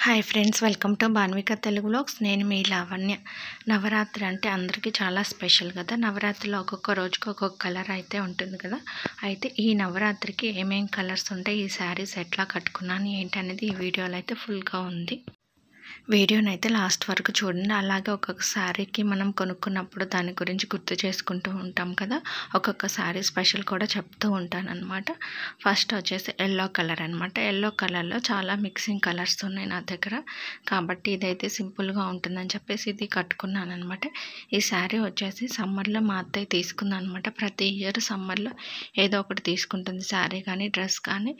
Hi friends, welcome to Bhanvika Telugu vlogs. నేను మీ లావణ్య. నవరాత్రి అంటే అందరికీ చాలా స్పెషల్ కదా. నవరాత్రిలో ఒక్కొక్క రోజుకి ఒక్కొక్క కలర్ అయితే ఉంటుంది కదా. అయితే ఈ నవరాత్రికి ఏమేం కలర్స్ ఉంటాయి, ఈ శారీస్ ఎట్లా కట్టుకున్నాను ఏంటి అనేది ఈ వీడియోలో అయితే ఫుల్గా ఉంది. వీడియోని అయితే లాస్ట్ వరకు చూడండి. అలాగే ఒక్కొక్క శారీకి మనం కొనుక్కున్నప్పుడు దాని గురించి గుర్తు చేసుకుంటూ ఉంటాం కదా. ఒక్కొక్క శారీ స్పెషల్ కూడా చెప్తూ ఉంటాను అనమాట. ఫస్ట్ వచ్చేసి ఎల్లో కలర్ అనమాట. ఎల్లో కలర్లో చాలా మిక్సింగ్ కలర్స్ ఉన్నాయి నా దగ్గర, కాబట్టి ఇదైతే సింపుల్గా ఉంటుందని చెప్పేసి ఇది కట్టుకున్నాను అనమాట. ఈ శారీ వచ్చేసి సమ్మర్లో మా అత్తయ్య తీసుకుంది అనమాట. ప్రతి ఇయర్ సమ్మర్లో ఏదో ఒకటి తీసుకుంటుంది, శారీ కానీ డ్రెస్ కానీ.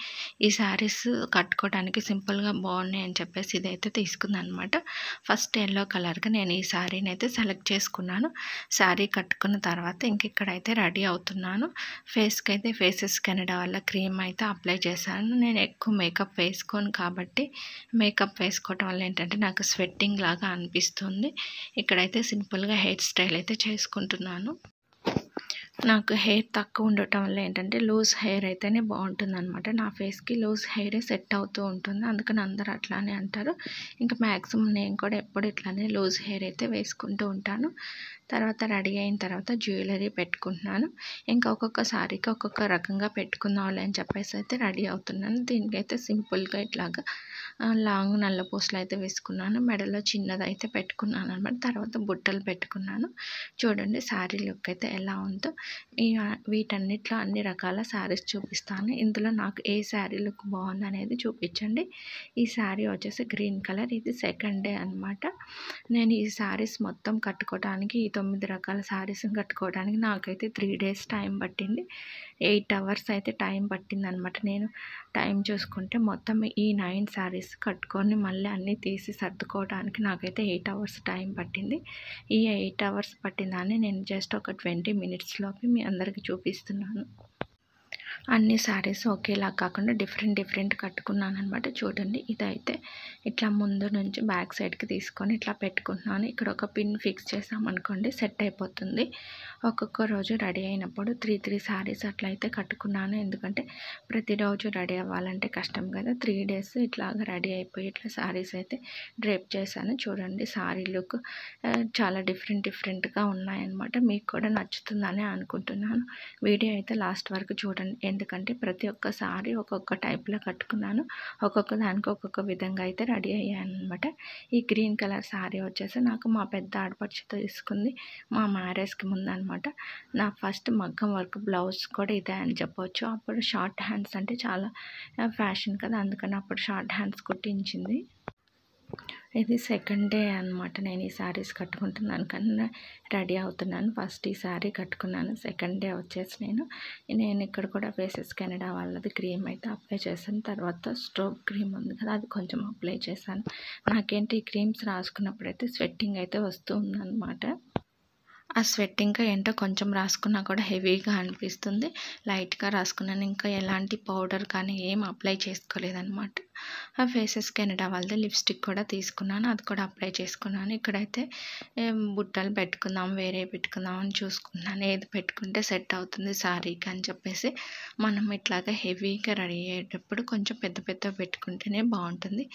ఈ శారీస్ కట్టుకోవడానికి సింపుల్గా బాగున్నాయి అని చెప్పేసి ఇదైతే తీసుకుంది అనమాట. ఫస్ట్ ఎల్లో కలర్గా నేను ఈ శారీని అయితే సెలెక్ట్ చేసుకున్నాను. శారీ కట్టుకున్న తర్వాత ఇక్కడైతే రెడీ అవుతున్నాను. ఫేస్కి అయితే ఫేసెస్ కెనడా వల్ల క్రీమ్ అయితే అప్లై చేశాను. నేను ఎక్కువ మేకప్ వేసుకోను కాబట్టి మేకప్ వేసుకోవటం వల్ల ఏంటంటే నాకు స్వెట్టింగ్ లాగా అనిపిస్తుంది. ఇక్కడైతే సింపుల్గా హెయిర్ స్టైల్ అయితే చేసుకుంటున్నాను. నాకు హెయిర్ తక్కువ ఉండటం వల్ల ఏంటంటే లూజ్ హెయిర్ అయితేనే బాగుంటుంది అనమాట. నా ఫేస్కి లూజ్ హెయిరే సెట్ అవుతూ ఉంటుంది, అందుకని అందరూ అట్లానే అంటారు. ఇంకా మ్యాక్సిమం నేను కూడా ఎప్పుడు ఇట్లానే లూజ్ హెయిర్ అయితే వేసుకుంటూ ఉంటాను. తర్వాత రెడీ అయిన తర్వాత జ్యువెలరీ పెట్టుకుంటున్నాను. ఇంకా ఒక్కొక్క సారీకి ఒక్కొక్క రకంగా పెట్టుకుందాంలే అని చెప్పేసి అయితే రెడీ అవుతున్నాను. దీనికైతే సింపుల్గా ఇట్లాగా లాంగ్ నల్ల పూసలు అయితే వేసుకున్నాను. మెడలో చిన్నది అయితే పెట్టుకున్నాను అనమాట. తర్వాత బుట్టలు పెట్టుకున్నాను. చూడండి శారీ లుక్ అయితే ఎలా ఉందో. వీటన్నిటిలో అన్ని రకాల శారీస్ చూపిస్తాను. ఇందులో నాకు ఏ శారీ లుక్ బాగుంది అనేది చూపించండి. ఈ శారీ వచ్చేసి గ్రీన్ కలర్, ఇది సెకండ్ డే అనమాట. నేను ఈ శారీస్ మొత్తం కట్టుకోవడానికి, ఈ 9 రకాల శారీస్ని కట్టుకోవడానికి నాకైతే 3 days టైం పట్టింది. 8 hours అయితే టైం పట్టింది అనమాట. నేను టైం చూసుకుంటే మొత్తం ఈ 9 శారీస్ కట్టుకొని మళ్ళీ అన్నీ తీసి సర్దుకోవడానికి నాకైతే 8 hours టైం పట్టింది. ఈ 8 hours పట్టిన దాన్ని నేను జస్ట్ ఒక 20 minutesలోకి మీ అందరికీ చూపిస్తున్నాను. అన్ని శారీస్ ఒకేలా కాకుండా డిఫరెంట్ కట్టుకున్నాను అనమాట. చూడండి, ఇదైతే ఇట్లా ముందు నుంచి బ్యాక్ సైడ్కి తీసుకొని ఇట్లా పెట్టుకుంటున్నాను. ఇక్కడ ఒక పిన్ ఫిక్స్ చేసామనుకోండి సెట్ అయిపోతుంది. ఒక్కొక్క రోజు రెడీ అయినప్పుడు 3 శారీస్ అట్లయితే కట్టుకున్నాను. ఎందుకంటే ప్రతిరోజు రెడీ అవ్వాలంటే కష్టం కదా. 3 days ఇట్లాగా రెడీ అయిపోయి ఇట్లా శారీస్ అయితే డ్రేప్ చేశాను. చూడండి, శారీ లుక్ చాలా డిఫరెంట్గా ఉన్నాయన్నమాట. మీకు కూడా నచ్చుతుందని అనుకుంటున్నాను. వీడియో అయితే లాస్ట్ వరకు చూడండి, ఎందుకంటే ప్రతి ఒక్క శారీ ఒక్కొక్క టైప్లో కట్టుకున్నాను. ఒక్కొక్క దానికి ఒక్కొక్క విధంగా అయితే రెడీ అయ్యాను అనమాట. ఈ గ్రీన్ కలర్ శారీ వచ్చేసి నాకు మా పెద్ద ఆడపడుచు తీసుకుంది మా మ్యారేజ్కి ముందు అనమాట. నా ఫస్ట్ మగ్గం వర్క్ బ్లౌజ్ కూడా ఇదే అని చెప్పవచ్చు. అప్పుడు షార్ట్ హ్యాండ్స్ అంటే చాలా ఫ్యాషన్ కదా, అందుకని అప్పుడు షార్ట్ హ్యాండ్స్ కుట్టించింది. ఇది సెకండ్ డే అనమాట. నేను ఈ శారీస్ కట్టుకుంటున్నాను కానీ రెడీ అవుతున్నాను. ఫస్ట్ ఈ శారీ కట్టుకున్నాను. సెకండ్ డే వచ్చేసి నేను ఇక్కడ కూడా ఫేసెస్ కెనడా వాళ్ళది క్రీమ్ అయితే అప్లై చేశాను. తర్వాత స్ట్రోక్ క్రీమ్ ఉంది కదా, అది కొంచెం అప్లై చేశాను. నాకేంటి ఈ క్రీమ్స్ రాసుకున్నప్పుడైతే స్వెట్టింగ్ అయితే వస్తూ ఉందన్నమాట. ఆ స్వెట్టింగ్ ఏంటో కొంచెం రాసుకున్నా కూడా హెవీగా అనిపిస్తుంది. లైట్గా రాసుకున్నాను. ఇంకా ఎలాంటి పౌడర్ కానీ ఏం అప్లై చేసుకోలేదన్నమాట. ఆ ఫేసెస్ కెనడా వాళ్ళది లిప్స్టిక్ కూడా తీసుకున్నాను, అది కూడా అప్లై చేసుకున్నాను. ఇక్కడైతే బుట్టలు వేరే పెట్టుకుందాం అని చూసుకున్నాను. ఏది పెట్టుకుంటే సెట్ అవుతుంది శారీకి అని చెప్పేసి. మనం ఇట్లాగా హెవీగా రెడీ అయ్యేటప్పుడు కొంచెం పెద్ద పెట్టుకుంటేనే బాగుంటుంది.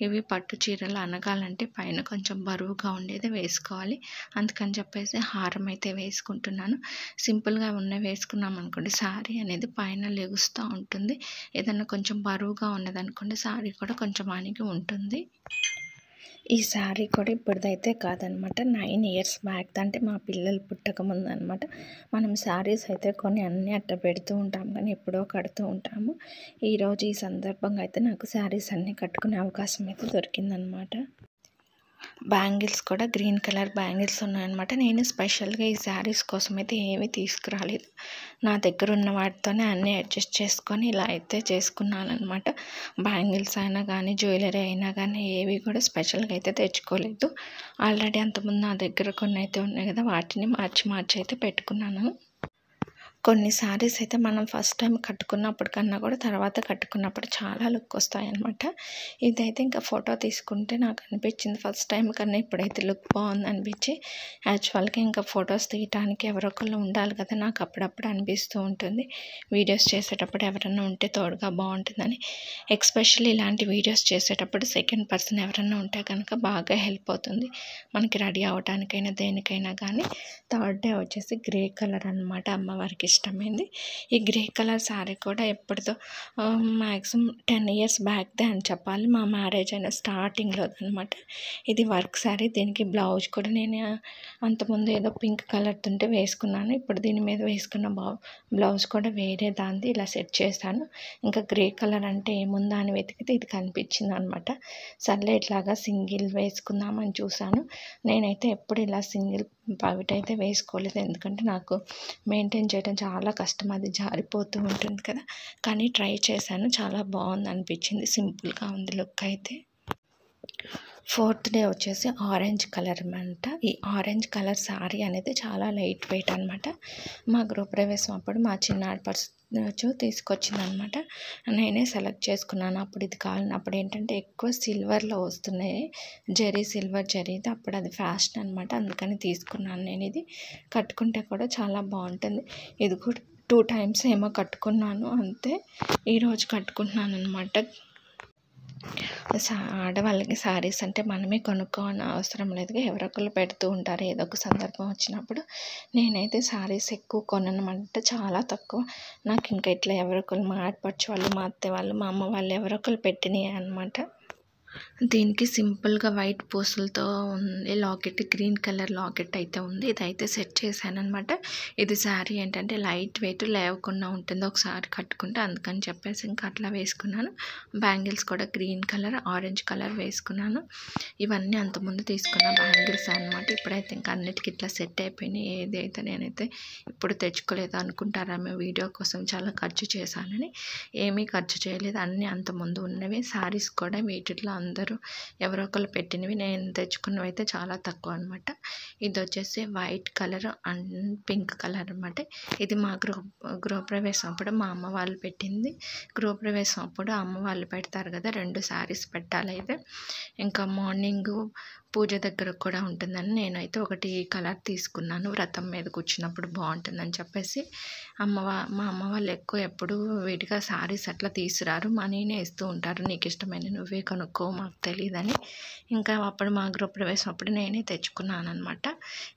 ఇవి పట్టు చీరలు అనగాలంటే పైన కొంచెం బరువుగా ఉండేది వేసుకోవాలి. అందుకని చెప్పేసి హారం అయితే వేసుకుంటున్నాను. సింపుల్గా వేసుకున్నాం అనుకోండి, శారీ అనేది పైన లెగుస్తూ ఉంటుంది. ఏదన్నా కొంచెం బరువుగా ఉన్నదనుకోండి, శారీ కూడా కొంచెం అణిగి ఉంటుంది. ఈ శారీ కూడా ఇప్పుడుదైతే కాదనమాట, 9 years బ్యాక్, అంటే మా పిల్లలు పుట్టక ముందు అనమాట. మనం శారీస్ అయితే కొన్ని అన్నీ అట్ట పెడుతూ ఉంటాం కానీ ఎప్పుడో కడుతూ ఉంటాము. ఈరోజు ఈ సందర్భంగా అయితే నాకు శారీస్ అన్నీ కట్టుకునే అవకాశం అయితే దొరికిందనమాట. బ్యాంగిల్స్ కూడా గ్రీన్ కలర్ బ్యాంగిల్స్ ఉన్నాయన్నమాట. నేను స్పెషల్గా ఈ శారీస్ కోసం అయితే ఏమీ తీసుకురాలేదు. నా దగ్గర ఉన్న వాటితోనే అన్నీ అడ్జస్ట్ చేసుకొని ఇలా అయితే చేసుకున్నాను అనమాట. బ్యాంగిల్స్ అయినా కానీ జ్యువెలరీ అయినా కానీ ఏవి కూడా స్పెషల్గా అయితే తెచ్చుకోలేదు. ఆల్రెడీ అంతకుముందు నా దగ్గర కొన్ని అయితే ఉన్నాయి కదా, వాటిని మార్చి అయితే పెట్టుకున్నాను. కొన్ని శారీస్ అయితే మనం ఫస్ట్ టైం కట్టుకున్నప్పుడు కన్నా కూడా తర్వాత కట్టుకున్నప్పుడు చాలా లుక్ వస్తాయన్నమాట. ఇదైతే ఇంకా ఫోటో తీసుకుంటే నాకు అనిపించింది ఫస్ట్ టైం కన్నా ఇప్పుడైతే లుక్ బాగుంది అనిపించి, యాక్చువల్గా ఇంకా ఫొటోస్ తీయటానికి ఎవరో ఒకళ్ళు ఉండాలి కదా, నాకు అప్పుడప్పుడు అనిపిస్తూ ఉంటుంది వీడియోస్ చేసేటప్పుడు ఎవరన్నా ఉంటే తోడుగా బాగుంటుందని. ఎస్పెషల్లీ ఇలాంటి వీడియోస్ చేసేటప్పుడు సెకండ్ పర్సన్ ఎవరన్నా ఉంటే కనుక బాగా హెల్ప్ అవుతుంది మనకి రెడీ అవ్వటానికైనా దేనికైనా కానీ. థర్డ్ డే వచ్చేసి గ్రే కలర్ అనమాట, అమ్మవారికి ఇష్టమైంది. ఈ గ్రే కలర్ శారీ కూడా ఎప్పటిదో మ్యాక్సిమం 10 years బ్యాక్దే అని చెప్పాలి, మా మ్యారేజ్ అయిన స్టార్టింగ్లో అనమాట. ఇది వర్క్ శారీ, దీనికి బ్లౌజ్ కూడా నేను అంతకుముందు ఏదో పింక్ కలర్ ఉంటే వేసుకున్నాను, ఇప్పుడు దీని మీద వేసుకున్న బ్లౌజ్ కూడా వేరే దాంది ఇలా సెట్ చేశాను. ఇంకా గ్రే కలర్ అంటే ఏముందా అని వెతికితే ఇది కనిపించింది అనమాట. సర్లే ఇట్లాగా సింగిల్ వేసుకుందామని చూశాను. నేనైతే ఎప్పుడు ఇలా సింగిల్ పవిట అయితే వేసుకోలేదు, ఎందుకంటే నాకు మెయింటైన్ చేయడం చాలా కష్టం, అది జారిపోతూ ఉంటుంది కదా. కానీ ట్రై చేశాను, చాలా బాగుంది అనిపించింది, సింపుల్గా ఉంది లుక్ అయితే. ఫోర్త్ డే వచ్చేసి ఆరెంజ్ కలర్ అనమాట. ఈ ఆరెంజ్ కలర్ శారీ అనేది చాలా లైట్ వెయిట్ అనమాట. మా గృహప్రవేశం అప్పుడు మా చిన్నాడు పర్సు తీసుకొచ్చిందనమాట, నేనే సెలెక్ట్ చేసుకున్నాను. అప్పుడు ఇది కావాలి, అప్పుడు ఏంటంటే ఎక్కువ సిల్వర్లో వస్తున్నాయి, సిల్వర్ జరీది, అప్పుడు అది ఫ్యాషన్ అనమాట, అందుకని తీసుకున్నాను నేను. ఇది కట్టుకుంటే కూడా చాలా బాగుంటుంది. ఇది కూడా 2 times ఏమో కట్టుకున్నాను అంతే, ఈరోజు కట్టుకుంటున్నాను అనమాట. ఆడవాళ్ళకి శారీస్ అంటే మనమే కొనుక్కోని అవసరం లేదుగా, ఎవరొకరు పెడుతూ ఉంటారు ఏదో ఒక సందర్భం వచ్చినప్పుడు. నేనైతే శారీస్ ఎక్కువ కొననమాట, చాలా తక్కువ. నాకు ఇంకా ఇట్లా ఎవరొకరు మా ఆడపడుచు వాళ్ళు, మా అత్తయ్య వాళ్ళు, మా అమ్మ వాళ్ళు ఎవరొకరు పెట్టినవి అనమాట. దీనికి సింపుల్గా వైట్ పూసలతో ఉంది లాకెట్, గ్రీన్ కలర్ లాకెట్ అయితే ఉంది. ఇదైతే సెట్ చేశాను అనమాట. ఇది శారీ ఏంటంటే లైట్ వెయిట్ లేవకుండా ఉంటుంది ఒకసారి కట్టుకుంటే, అందుకని చెప్పేసి ఇంకా అట్లా వేసుకున్నాను. బ్యాంగిల్స్ కూడా గ్రీన్ కలర్, ఆరెంజ్ కలర్ వేసుకున్నాను. ఇవన్నీ అంతకుముందు తీసుకున్న బ్యాంగిల్స్ అనమాట. ఇప్పుడైతే ఇంకా అన్నిటికీ ఇట్లా సెట్ అయిపోయినాయి. ఏదైతే నేనైతే ఇప్పుడు తెచ్చుకోలేదు అనుకుంటారేమో వీడియో కోసం చాలా ఖర్చు చేశానని, ఏమీ ఖర్చు చేయలేదు, అన్నీ అంతకుముందు ఉన్నవి. శారీస్ కూడా వీటిలో అందరూ ఎవరో ఒకరు పెట్టినవి, నేను తెచ్చుకున్నవి అయితే చాలా తక్కువ అనమాట. ఇది వచ్చేసి white colour and pink colour అనమాట. ఇది మా గృహప్రవేశం అప్పుడు మా అమ్మ వాళ్ళు పెట్టింది. గృహప్రవేశం అప్పుడు అమ్మ వాళ్ళు పెడతారు కదా, 2 శారీస్ పెట్టాలి. అయితే ఇంకా మార్నింగ్ పూజ దగ్గర కూడా ఉంటుందని నేనైతే ఒకటి కలర్ తీసుకున్నాను, వ్రతం మీద కూర్చున్నప్పుడు బాగుంటుందని చెప్పేసి. మా అమ్మ వాళ్ళు ఎప్పుడు విడిగా శారీస్ అట్లా తీసుకురారు, మనీనే ఇస్తూ ఉంటారు, నీకు ఇష్టమైన నువ్వే కొనుక్కో మాకు తెలియదని. ఇంకా అప్పుడు మా గృహప్రవేశం అప్పుడు నేనే తెచ్చుకున్నాను అనమాట,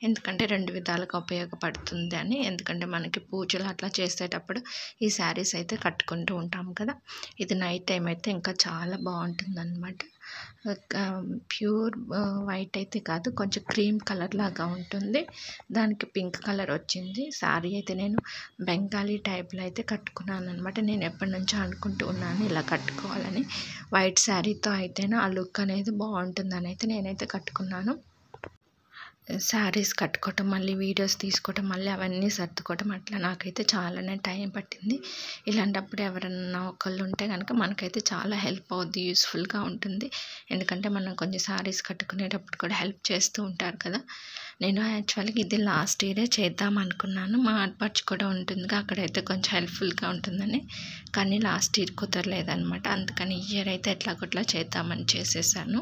ఎందుకంటే 2 విధాలుగా ఉపయోగపడుతుంది అని. ఎందుకంటే మనకి పూజలు అట్లా చేసేటప్పుడు ఈ శారీస్ అయితే కట్టుకుంటూ ఉంటాం కదా. ఇది నైట్ టైం అయితే ఇంకా చాలా బాగుంటుంది అనమాట. ప్యూర్ వైట్ అయితే కాదు, కొంచెం క్రీమ్ కలర్ లాగా ఉంటుంది, దానికి పింక్ కలర్ వచ్చింది. శారీ అయితే నేను బెంగాలీ టైప్లో అయితే కట్టుకున్నాను అనమాట. నేను ఎప్పటి నుంచో అనుకుంటూ ఉన్నాను ఇలా కట్టుకోవాలని, వైట్ శారీతో అయితేనే ఆ లుక్ అనేది బాగుంటుందని అయితే నేనైతే కట్టుకున్నాను. శారీస్ కట్టుకోవటం, మళ్ళీ వీడియోస్ తీసుకోవటం, మళ్ళీ అవన్నీ సర్దుకోవటం, అట్లా నాకైతే చాలానే టైం పట్టింది. ఇలాంటప్పుడు ఎవరన్నా ఒకళ్ళు ఉంటే కనుక మనకైతే చాలా హెల్ప్ అవుద్ది, యూస్ఫుల్గా ఉంటుంది. ఎందుకంటే మనం కొంచెం శారీస్ కట్టుకునేటప్పుడు కూడా హెల్ప్ చేస్తూ ఉంటారు కదా. నేను యాక్చువల్గా ఇది లాస్ట్ ఇయరే చేద్దాం అనుకున్నాను, మా ఆడపడుచు కూడా ఉంటుందిగా, అక్కడైతే కొంచెం హెల్ప్ఫుల్గా ఉంటుందని. కానీ లాస్ట్ ఇయర్ కుదరలేదనమాట, అందుకని ఈ ఇయర్ అయితే ఎట్లాగొట్లా చేద్దామని చేసేసాను.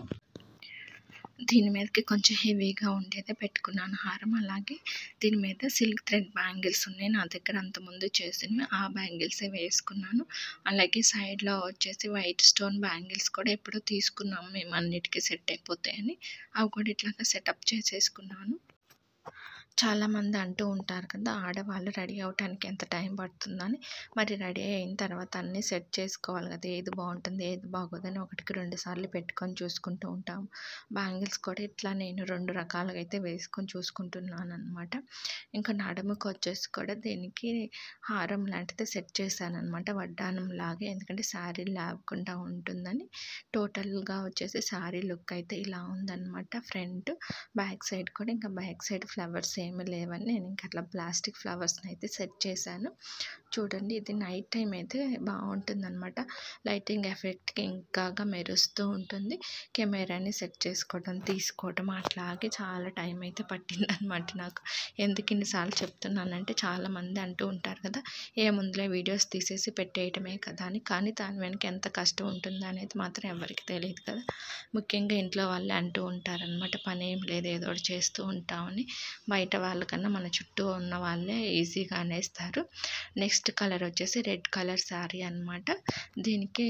దీని మీదకి కొంచెం హెవీగా ఉండేదే పెట్టుకున్నాను హారం. అలాగే దీని మీద సిల్క్ థ్రెడ్ బ్యాంగిల్స్ ఉన్నాయి నా దగ్గర, అంతకుముందు చేసినవి, ఆ బ్యాంగిల్సే వేసుకున్నాను. అలాగే సైడ్లో వచ్చేసి వైట్ స్టోన్ బ్యాంగిల్స్ కూడా ఎప్పుడో తీసుకున్నాము మేము, అన్నిటికీ సెట్ అయిపోతాయని అవి కూడా ఇట్లాగా సెటప్ చేసేసుకున్నాను. చాలామంది అంటూ ఉంటారు కదా, ఆడవాళ్ళు రెడీ అవ్వటానికి ఎంత టైం పడుతుందని. మరి రెడీ అయిన తర్వాత అన్నీ సెట్ చేసుకోవాలి కదా, ఏది బాగుంటుంది ఏది బాగోదని 1కి 2 సార్లు పెట్టుకొని చూసుకుంటూ ఉంటాం. బ్యాంగిల్స్ కూడా ఇట్లా నేను 2 రకాలుగా అయితే వేసుకొని చూసుకుంటున్నాను అనమాట. ఇంకా నడుముకు వచ్చేసి కూడా దీనికి హారం లాంటిది సెట్ చేశాను అనమాట, వడ్డానం లాగా, ఎందుకంటే శారీ లేకుండా ఉంటుందని. టోటల్గా వచ్చేసి శారీ లుక్ అయితే ఇలా ఉందన్నమాట. ఫ్రంట్ బ్యాక్ సైడ్ కూడా, ఇంకా బ్యాక్ సైడ్ ఫ్లవర్స్ ఏమీ లేవని నేను ఇంకా అట్లా ప్లాస్టిక్ ఫ్లవర్స్ని అయితే సెట్ చేశాను. చూడండి ఇది నైట్ టైం అయితే బాగుంటుందన్నమాట. లైటింగ్ ఎఫెక్ట్‌కి ఇంకాగా మెరుస్తూ ఉంటుంది. కెమెరాని సెట్ చేసుకోవడం, తీసుకోవడం అట్లాగే చాలా టైం అయితే పట్టిందనమాట నాకు. ఎందుకు ఇన్ని సార్లు చెప్తున్నానంటే చాలామంది అంటూ ఉంటారు కదా, ఏముందిలే వీడియోస్ తీసేసి పెట్టేయటమే కదా అని. కానీ దాని వెనక ఎంత కష్టం ఉంటుందో అనేది మాత్రం ఎవరికీ తెలియదు కదా. ముఖ్యంగా ఇంట్లో వాళ్ళే అంటూ ఉంటారనమాట, పనేం లేదు ఏదో ఒకటి చేస్తూ ఉంటామని. బయట వాళ్ళకన్నా మన చుట్టూ ఉన్న వాళ్ళే ఈజీగా అనేస్తారు. నెక్స్ట్ కలర్ వచ్చేసి రెడ్ కలర్ శారీ అనమాట. దీనికి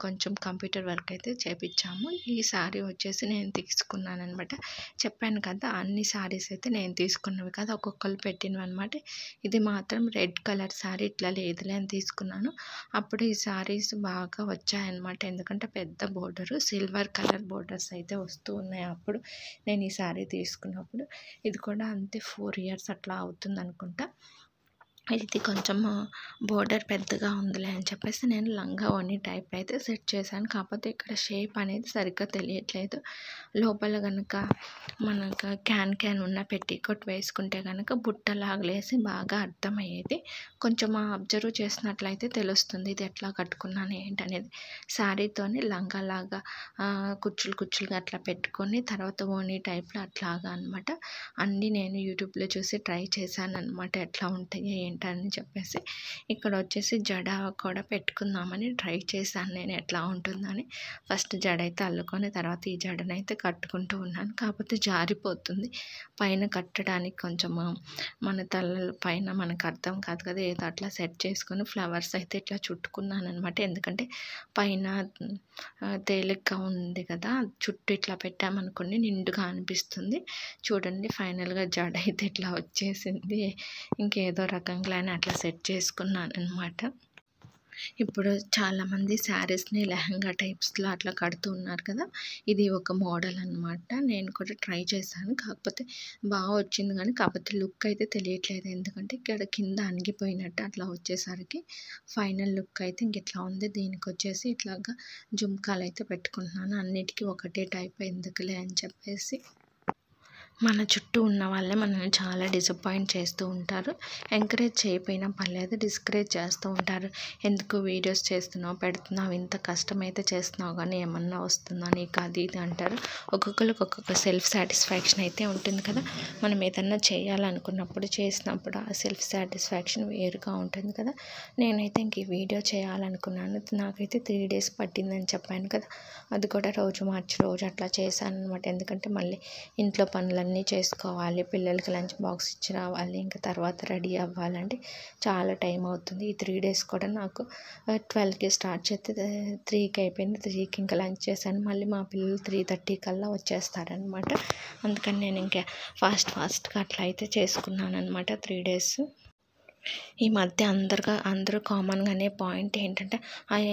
కొంచెం కంప్యూటర్ వర్క్ అయితే చేపించాము. ఈ శారీ వచ్చేసి నేను తీసుకున్నాను అనమాట. చెప్పాను కదా, అన్ని శారీస్ అయితే నేను తీసుకున్నవి కాదు, ఒక్కొక్కరు పెట్టినవి అనమాట. ఇది మాత్రం రెడ్ కలర్ శారీ ఇట్లా లేదులే అని తీసుకున్నాను. అప్పుడు ఈ శారీస్ బాగా వచ్చాయన్నమాట. ఎందుకంటే పెద్ద బోర్డరు, సిల్వర్ కలర్ బోర్డర్స్ అయితే వస్తూ ఉన్నాయి అప్పుడు నేను ఈ శారీ తీసుకున్నప్పుడు. ఇది కూడా అంతే 4 ఇయర్స్ అట్లా అవుతుంది అనుకుంటా. ఇది కొంచెం బోర్డర్ పెద్దగా ఉందిలే అని చెప్పేసి నేను లంగా ఓణి టైప్ అయితే సెట్ చేశాను. కాకపోతే ఇక్కడ షేప్ అనేది సరిగ్గా తెలియట్లేదు. లోపల కనుక మనకు క్యాన్ ఉన్న పెట్టికోట్ వేసుకుంటే కనుక బుట్టలాగలేసి బాగా అర్థమయ్యేది. కొంచెం అబ్జర్వ్ చేసినట్లయితే తెలుస్తుంది ఇది ఎట్లా కట్టుకున్నాను ఏంటనేది. శారీతోని లంగాలాగా కుచ్చులుగా అట్లా పెట్టుకొని తర్వాత ఓణి టైప్లో అట్లాగా అనమాట. అన్నీ నేను యూట్యూబ్లో చూసి ట్రై చేశాను అనమాట, ఎట్లా ఉంటాయి ఏంటని చెప్పేసి. ఇక్కడ వచ్చేసి జడ కూడా పెట్టుకుందామని ట్రై చేశాను నేను, ఎట్లా ఉంటుందని. ఫస్ట్ జడ అయితే అల్లుకొని తర్వాత ఈ జడనైతే కట్టుకుంటూ ఉన్నాను. కాకపోతే జారిపోతుంది. పైన కట్టడానికి కొంచెం మన తలల పైన మనకు అర్థం కాదు కదా, ఏదో అట్లా సెట్ చేసుకొని ఫ్లవర్స్ అయితే ఇట్లా చుట్టుకున్నాను అనమాట. ఎందుకంటే పైన తేలిగ్గా ఉంది కదా, చుట్టూ ఇట్లా పెట్టామనుకోండి నిండుగా అనిపిస్తుంది. చూడండి ఫైనల్గా జడ అయితే ఇట్లా వచ్చేసింది. ఇంకేదో రకంగానే అట్లా సెట్ చేసుకున్నాను అనమాట. ఇప్పుడు చాలామంది శారీస్ని లెహంగా టైప్స్లో అట్లా కడుతూ ఉన్నారు కదా, ఇది ఒక మోడల్ అనమాట. నేను కూడా ట్రై చేశాను, కాకపోతే బాగా వచ్చింది కానీ కాకపోతే లుక్ అయితే తెలియట్లేదు. ఎందుకంటే ఇక్కడ కింద అణిగిపోయినట్టు అట్లా వచ్చేసరికి ఫైనల్ లుక్ అయితే ఇంక ఇట్లా ఉంది. దీనికి వచ్చేసి ఇట్లాగా జుమ్కాలు అయితే పెట్టుకుంటున్నాను. అన్నిటికీ ఒకటే టైప్ ఎందుకులే అని చెప్పేసి. మన చుట్టూ ఉన్న వాళ్ళే మనల్ని చాలా డిసప్పాయింట్ చేస్తూ ఉంటారు. ఎంకరేజ్ చేయకపోయినా పర్లేదు, డిస్కరేజ్ చేస్తూ ఉంటారు. ఎందుకు వీడియోస్ చేస్తున్నావు, పెడుతున్నావు, ఇంత కష్టమైతే చేస్తున్నావు కానీ ఏమన్నా వస్తుందా నీకు, అది ఇది అంటారు. ఒక్కొక్కరికి ఒక్కొక్క సెల్ఫ్ సాటిస్ఫాక్షన్ అయితే ఉంటుంది కదా. మనం ఏదన్నా చేయాలనుకున్నప్పుడు చేసినప్పుడు ఆ సెల్ఫ్ సాటిస్ఫాక్షన్ వేరుగా ఉంటుంది కదా. నేనైతే ఇంక ఈ వీడియో చేయాలనుకున్నాను. నాకైతే 3 days పట్టిందని చెప్పాను కదా, అది కూడా రోజు మార్చి రోజు అట్లా చేశాను అనమాట. ఎందుకంటే మళ్ళీ ఇంట్లో పనులన్నీ చేసుకోవాలి, పిల్లలకి లంచ్ బాక్స్ ఇచ్చి రావాలి, ఇంకా తర్వాత రెడీ అవ్వాలంటే చాలా టైం అవుతుంది. ఈ 3 days కూడా నాకు 12కి స్టార్ట్ చేస్తే 3కి అయిపోయింది. 3కి ఇంకా లంచ్ చేశాను. మళ్ళీ మా పిల్లలు 3:30 కల్లా వచ్చేస్తారనమాట. అందుకని నేను ఇంకా ఫాస్ట్గా అట్లా అయితే చేసుకున్నాను అనమాట 3 days. ఈ మధ్య అందరూ కామన్గా అనే పాయింట్ ఏంటంటే,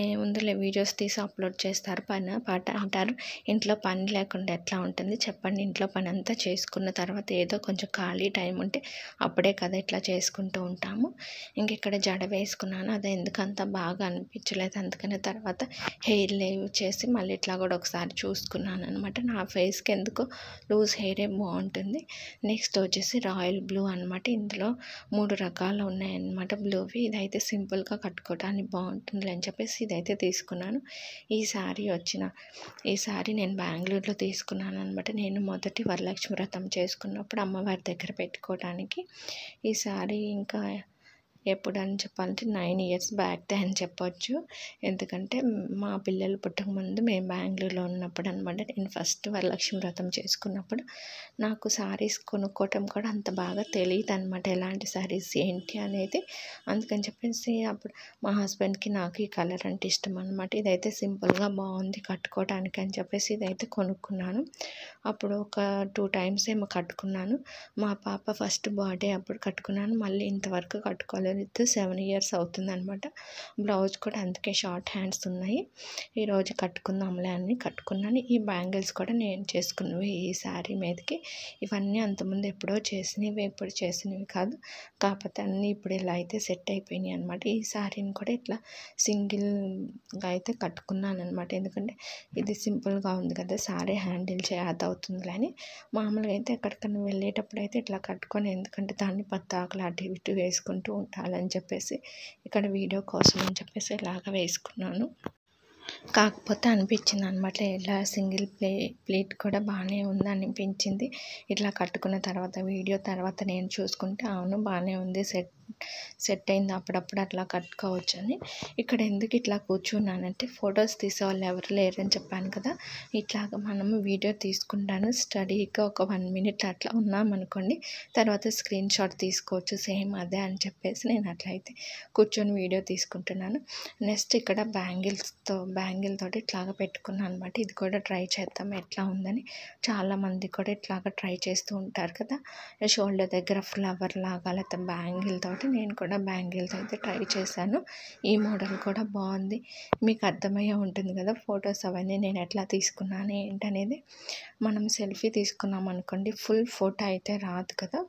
ఏముందిలే వీడియోస్ తీసి అప్లోడ్ చేస్తారు, పాట అంటారు. ఇంట్లో పని లేకుండా ఎట్లా ఉంటుంది చెప్పండి. ఇంట్లో పని అంతా చేసుకున్న తర్వాత ఏదో కొంచెం ఖాళీ టైం ఉంటే అప్పుడే కదా ఇట్లా చేసుకుంటూ ఉంటాము. ఇంక ఇక్కడ జడ వేసుకున్నాను, అది ఎందుకంత బాగా అనిపించలేదు. అందుకని తర్వాత హెయిర్ లేవ్ చేసి మళ్ళీ ఇట్లా కూడా ఒకసారి చూసుకున్నాను అనమాట. నా ఫేస్కి ఎందుకో లూజ్ హెయిరే బాగుంటుంది. నెక్స్ట్ వచ్చేసి రాయల్ బ్లూ అనమాట. ఇందులో 3 రకాలు ఉన్నాయన్నమాట బ్లూవి. ఇదైతే సింపుల్గా కట్టుకోవడానికి బాగుంటుంది అని చెప్పేసి ఇదైతే తీసుకున్నాను. ఈ శారీ నేను బెంగళూరులో తీసుకున్నాను అనమాట. నేను మొదటి వరలక్ష్మి వ్రతం చేసుకున్నప్పుడు అమ్మవారి దగ్గర పెట్టుకోవడానికి. ఈ శారీ ఇంకా ఎప్పుడని చెప్పాలంటే 9 years బ్యాక్దే అని చెప్పొచ్చు. ఎందుకంటే మా పిల్లలు పుట్టకముందు మేము బెంగళూరులో ఉన్నప్పుడు అనమాట. నేను ఫస్ట్ వరలక్ష్మి వ్రతం చేసుకున్నప్పుడు నాకు శారీస్ కొనుక్కోవటం కూడా అంత బాగా తెలియదు అనమాట, ఎలాంటి శారీస్ ఏంటి అనేది. అందుకని చెప్పేసి అప్పుడు మా హస్బెండ్కి నాకు ఈ కలర్ అంటే ఇష్టం అనమాట. ఇదైతే సింపుల్గా బాగుంది కట్టుకోవడానికి అని చెప్పేసి ఇదైతే కొనుక్కున్నాను. అప్పుడు ఒక 2 times ఏమో కట్టుకున్నాను. మా పాప ఫస్ట్ బర్త్డే అప్పుడు కట్టుకున్నాను. మళ్ళీ ఇంతవరకు కట్టుకోలేదు. 7 years అవుతుందన్నమాట. బ్లౌజ్ కూడా అందుకే షార్ట్ హ్యాండ్స్ ఉన్నాయి. ఈరోజు కట్టుకుందాంలే అని కట్టుకున్నాను. ఈ బ్యాంగిల్స్ కూడా నేను చేసుకున్నవి ఈ శారీ మీదకి. ఇవన్నీ అంతకుముందు ఎప్పుడో చేసినవి, ఇప్పుడు చేసినవి కాదు. కాకపోతే అన్నీ ఇప్పుడు ఇలా అయితే సెట్ అయిపోయినాయి అనమాట. ఈ శారీని కూడా ఇట్లా సింగిల్గా అయితే కట్టుకున్నాను అనమాట. ఎందుకంటే ఇది సింపుల్గా ఉంది కదా, శారీ హ్యాండిల్ చేయదు అవుతుందిలే అని. మామూలుగా అయితే ఎక్కడికైనా వెళ్ళేటప్పుడు అయితే ఇట్లా కట్టుకొని, ఎందుకంటే దాన్ని పత్తాకులు అటు ఇటు వేసుకుంటూ ఉంటాను. చేయాలని చెప్పేసి ఇక్కడ వీడియో కోసం అని చెప్పేసి ఇలాగ వేసుకున్నాను. కాకపోతే అనిపించింది అనమాట, ఇలా సింగిల్ ప్లేట్ కూడా బాగానే ఉంది అనిపించింది. ఇట్లా కట్టుకున్న తర్వాత వీడియో తర్వాత నేను చూసుకుంటే అవును బాగానే ఉంది, సెట్ అయింది, అప్పుడప్పుడు అట్లా కట్టుకోవచ్చు అని. ఇక్కడ ఎందుకు ఇట్లా కూర్చున్నానంటే ఫొటోస్ తీసేవాళ్ళు ఎవరు లేరని చెప్పాను కదా, ఇట్లాగ మనము వీడియో తీసుకుంటాను స్టడీగా ఒక 1 మినిట్ అట్లా ఉన్నామనుకోండి, తర్వాత స్క్రీన్ షాట్ తీసుకోవచ్చు సేమ్ అదే అని చెప్పేసి నేను అట్లయితే కూర్చొని వీడియో తీసుకుంటున్నాను. నెక్స్ట్ ఇక్కడ బ్యాంగిల్ తోటి ఇట్లాగ పెట్టుకున్నాను అనమాట. ఇది కూడా ట్రై చేద్దాం ఎట్లా ఉందని. చాలామంది కూడా ఇట్లాగ ట్రై చేస్తూ ఉంటారు కదా, షోల్డర్ దగ్గర ఫ్లవర్ లాగా లేకపోతే బ్యాంగిల్ తోటి. నేను కూడా బ్యాంగిల్స్ అయితే ట్రై చేశాను. ఈ మోడల్ కూడా బాగుంది. మీకు అర్థమయ్యే ఉంటుంది కదా ఫొటోస్ అవన్నీ నేను ఎట్లా తీసుకున్నాను ఏంటనేది. మనం సెల్ఫీ తీసుకున్నాం అనుకోండి ఫుల్ ఫోటో అయితే రాదు కదా,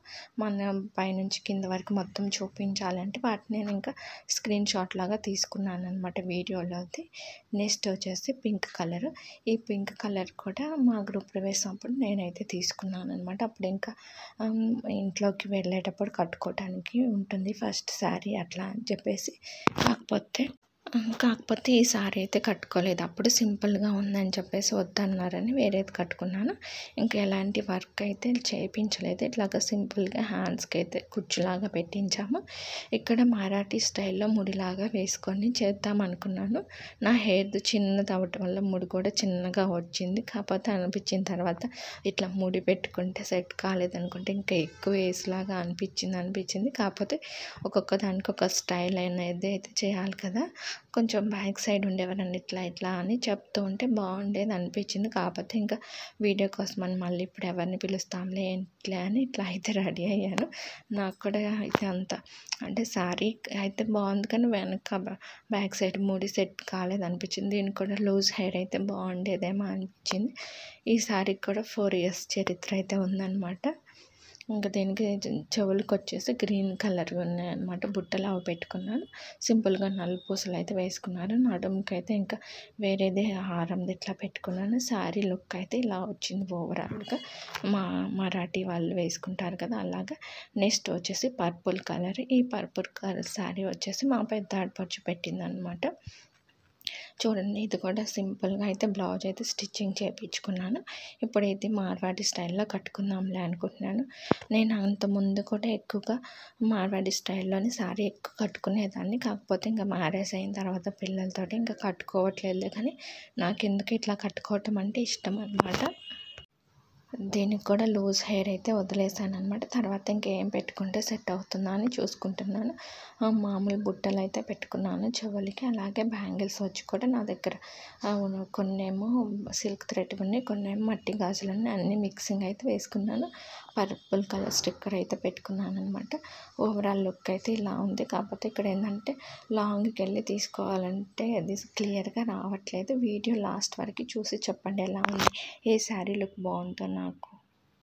మనం పైనుంచి కింద వరకు మొత్తం చూపించాలంటే వాటిని నేను ఇంకా స్క్రీన్ షాట్ లాగా తీసుకున్నాను అనమాట వీడియోలోది. నెక్స్ట్ వచ్చేసి పింక్ కలర్. ఈ పింక్ కలర్ కూడా మా గ్రూప్ ప్రవేశం అప్పుడు నేనైతే తీసుకున్నాను అనమాట. అప్పుడు ఇంకా ఇంట్లోకి వెళ్ళేటప్పుడు కట్టుకోవడానికి ఉంటుంది ఫస్ట్ శారీ అట్లా అని చెప్పేసి. కాకపోతే ఈ సారీ అయితే కట్టుకోలేదు. అప్పుడు సింపుల్గా ఉందని చెప్పేసి వద్దన్నారని వేరేది కట్టుకున్నాను. ఇంకా ఎలాంటి వర్క్ అయితే చేయించలేదు. ఇట్లాగా సింపుల్గా హ్యాండ్స్కి అయితే కుచ్చులాగా పెట్టించాము. ఇక్కడ మరాఠీ స్టైల్లో ముడిలాగా వేసుకొని చేద్దాం అనుకున్నాను. నా హెయిర్ చిన్నది అవ్వటం వల్ల ముడి కూడా చిన్నగా వచ్చింది. కాకపోతే అనిపించిన తర్వాత ఇట్లా ముడి పెట్టుకుంటే సెట్ కాలేదనుకుంటే ఇంకా ఎక్కువ వేసులాగా అనిపించింది. కాకపోతే ఒక్కొక్క దానికి ఒక స్టైల్ అనేది అయితే చేయాలి కదా, కొంచెం బ్యాక్ సైడ్ ఉండేవారండి ఇట్లా అని చెప్తూ ఉంటే బాగుండేది అనిపించింది. కాకపోతే ఇంకా వీడియో కోసం అని మళ్ళీ ఇప్పుడు ఎవరిని పిలుస్తాంలే ఏంట్లే అని ఇట్లా అయితే రెడీ అయ్యాను. నాకు కూడా అయితే అంటే శారీ అయితే బాగుంది కానీ వెనక బ్యాక్ సైడ్ ముడి సెట్ కాలేదు అనిపించింది. దీనికి కూడా లూజ్ హెయిర్ అయితే బాగుండేదేమో అనిపించింది. ఈ శారీకి కూడా 4 years చరిత్ర అయితే ఉందన్నమాట. ఇంకా దీనికి చెవులకు వచ్చేసి గ్రీన్ కలర్ ఉన్నాయన్నమాట. బుట్టలు అవి పెట్టుకున్నాను. సింపుల్గా నలుపూసలు అయితే వేసుకున్నాను. నడుముకి అయితే ఇంకా వేరేదే హారంది ఇట్లా పెట్టుకున్నాను. శారీ లుక్ అయితే ఇలా వచ్చింది ఓవరాల్గా. మరాఠీ వాళ్ళు వేసుకుంటారు కదా అలాగా. నెక్స్ట్ వచ్చేసి పర్పుల్ కలర్. ఈ పర్పుల్ కలర్ శారీ వచ్చేసి మా పెద్ద ఆడపడుచు పెట్టిందనమాట. చూడండి ఇది కూడా సింపుల్గా అయితే బ్లౌజ్ అయితే స్టిచ్చింగ్ చేయించుకున్నాను. ఇప్పుడు ఇది మార్వాడి స్టైల్లో కట్టుకుందాంలే అనుకుంటున్నాను. నేను అంతకుముందు కూడా ఎక్కువగా మార్వాడి స్టైల్లోని శారీ ఎక్కువ కట్టుకునేదాన్ని. కాకపోతే ఇంకా మ్యారేజ్ అయిన తర్వాత పిల్లలతోటి ఇంకా కట్టుకోవట్లేదు. కానీ నాకు ఎందుకు ఇట్లా కట్టుకోవటం అంటే ఇష్టం అనమాట. దీనికి కూడా లూజ్ హెయిర్ అయితే వదిలేసాను అనమాట. తర్వాత ఇంకేం పెట్టుకుంటే సెట్ అవుతుందా అని చూసుకుంటున్నాను. మామూలు బుట్టలు అయితే పెట్టుకున్నాను చెవులకి. అలాగే బ్యాంగిల్స్ వచ్చి కూడా నా దగ్గర కొన్నేమో సిల్క్ థ్రెడ్ ఉన్నాయి, కొన్నేమో మట్టి గాజులు ఉన్నాయి. అన్నీ మిక్సింగ్ అయితే వేసుకున్నాను. పర్పుల్ కలర్ స్టిక్కర్ అయితే పెట్టుకున్నాను అనమాట. ఓవరాల్ లుక్ అయితే ఇలా ఉంది. కాకపోతే ఇక్కడ ఏంటంటే లాంగ్కి వెళ్ళి తీసుకోవాలంటే అది క్లియర్గా రావట్లేదు. వీడియో లాస్ట్ వరకు చూసి చెప్పండి ఎలా ఉంది, ఏ శారీ లుక్ బాగుందో నాకు.